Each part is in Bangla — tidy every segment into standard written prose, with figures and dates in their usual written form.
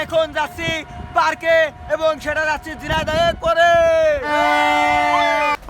এখন যাচ্ছি পার্কে এবং সেটা যাচ্ছি ঝিনাইদহে করে।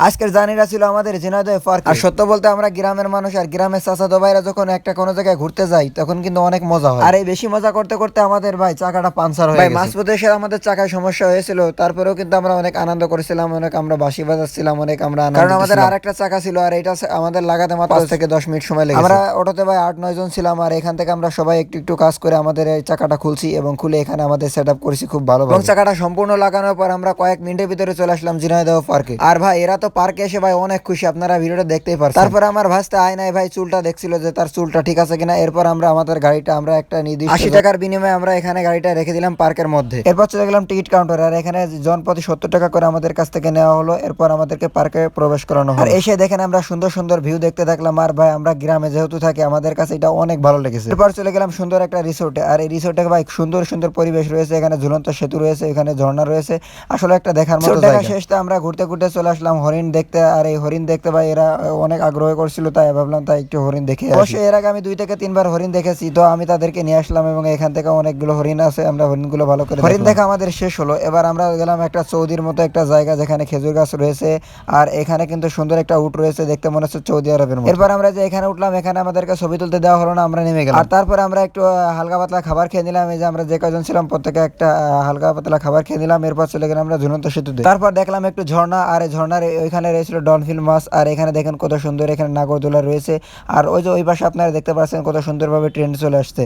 আজকের জার্নিটা ছিল আমাদের ঝিনাইদহ পার্ক। আর সত্য বলতে আমরা গ্রামের মানুষ আর গ্রামের চাচাতো ভাইরা যখন একটা কোনো জায়গায় ঘুরতে যাই তখন কিন্তু অনেক মজা হয়। আর এই বেশি মজা করতে করতে আমাদের ভাই চাকাটা পাঞ্চার হয়ে গেছে। মাঝপথে এসে আমাদের চাকায় সমস্যা হয়েছিল, তারপরেও কিন্তু আমরা অনেক আনন্দ করেছিলাম, অনেক আমরা বাঁশি বাজাচ্ছিলাম, অনেক আমরা আনন্দ, কারণ আমাদের আর একটা চাকা ছিল আর এটা আমাদের লাগাতে মাত্র 5 থেকে 10 মিনিট সময় লেগেছে। আমরা অটোতে ভাই 8-9 জন ছিলাম আর এখান থেকে আমরা সবাই একটু একটু কাজ করে আমাদের এই চাকাটা খুলছি এবং খুলে এখানে আমাদের সেটআপ করেছি খুব ভালো। এবং চাকাটা সম্পূর্ণ লাগানোর পর আমরা কয়েক মিনিটের ভিতরে চলে আসলাম ঝিনাইদহ পার্কে। আর ভাই এরা তো পার্কে এসে ভাই অনেক খুশি, আপনারা ভিডিওটা দেখতেই পারছেন। তারপর আমার ভাস্তে আয়নায় ভাই চুলটা দেখছিল যে তার চুলটা ঠিক আছে কিনা। এরপর আমরা আমাদের গাড়িটা আমরা একটা নির্দিষ্ট 80 টাকার বিনিময়ে আমরা এখানে গাড়িটা রেখে দিলাম পার্কের মধ্যে। এরপর চলে গেলাম টিকিট কাউন্টারে আর এখানে জনপ্রতি 70 টাকা করে আমাদের কাছ থেকে নেওয়া হলো। এরপর আমাদেরকে পার্কে প্রবেশ করানো হলো। আর এসে দেখেন আমরা সুন্দর সুন্দর ভিউ দেখতে থাকলাম। আর ভাই আমরা গ্রামে যেহেতু থাকি আমাদের কাছে এটা অনেক ভালো লেগেছে। এরপর চলে গেলাম সুন্দর একটা রিসোর্টে। আর এই রিসোর্টে ভাই সুন্দর সুন্দর পরিবেশ রয়েছে, এখানে ঝুলন্ত সেতু রয়েছে, এখানে ঝর্ণা রয়েছে, আসলে একটা দেখার মতো জায়গা। শেষটা আমরা ঘুরতে ঘুরতে চলে আসলাম হরিণ দেখতে। আর এই হরিণ দেখতে ভাই এরা অনেক আগ্রহ করছিল, তাই ভাবলাম তাই একটু হরিণ দেখে। অবশ্যই এর আগে আমি 2 থেকে 3 বার হরিণ দেখেছি, তো আমি তাদেরকে নিয়ে আসলাম এবং এখান থেকে অনেকগুলো হরিণ আছে, আমরা হরিণগুলো ভালো করে হরিণ দেখা আমাদের শেষ হলো। এবার আমরা গেলাম একটা সৌদির মতো একটা জায়গা যেখানে খেজুর গাছ রয়েছে আর এখানে কিন্তু সুন্দর একটা উট রয়েছে, দেখতে মনে হচ্ছে সৌদি আরবের মতো। এরপর আমরা যে এখানে উঠলাম এখানে আমাদেরকে ছবি তুলতে দেওয়া হলো না, আমরা নেমে গেলাম। আর তারপর আমরা একটু হালকা পাতলা খাবার খেয়ে নিলাম। এই যে আমরা যে কজন ছিলাম প্রত্যেকে একটা হালকা পাতলা খাবার খেয়ে নিলাম। এরপর চলে গেলাম আমরা ঝুলন্ত সেতুতে। তারপর দেখলাম একটু ঝর্ণা, আর এই ঝর্ণার ওইখানে রয়েছিল ডলফিন মাছ। আর এখানে দেখেন কত সুন্দর এখানে নাগরদোলা রয়েছে। আর ওই যে ওই পাশে আপনারা দেখতে পাচ্ছেন কত সুন্দরভাবে ট্রেন চলে আসছে।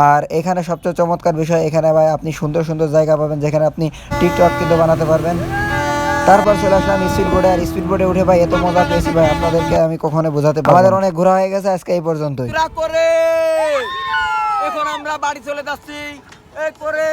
আর এখানে সবচেয়ে চমৎকার বিষয় এখানে ভাই আপনি সুন্দর সুন্দর জায়গা পাবেন যেখানে আপনি টিকটক কিন্তু বানাতে পারবেন। তারপর চলে আসলাম স্পিড বোর্ডে। আর স্পিড বোর্ডে উঠে ভাই এত মজা পেয়েছি ভাই আপনাদেরকে আমি কখনো বোঝাতে পারবো না। আমাদের অনেক ঘোরা হয়ে গেছে আজকে এই পর্যন্তই। এখন আমরা বাড়ি চলে যাচ্ছি এই করে।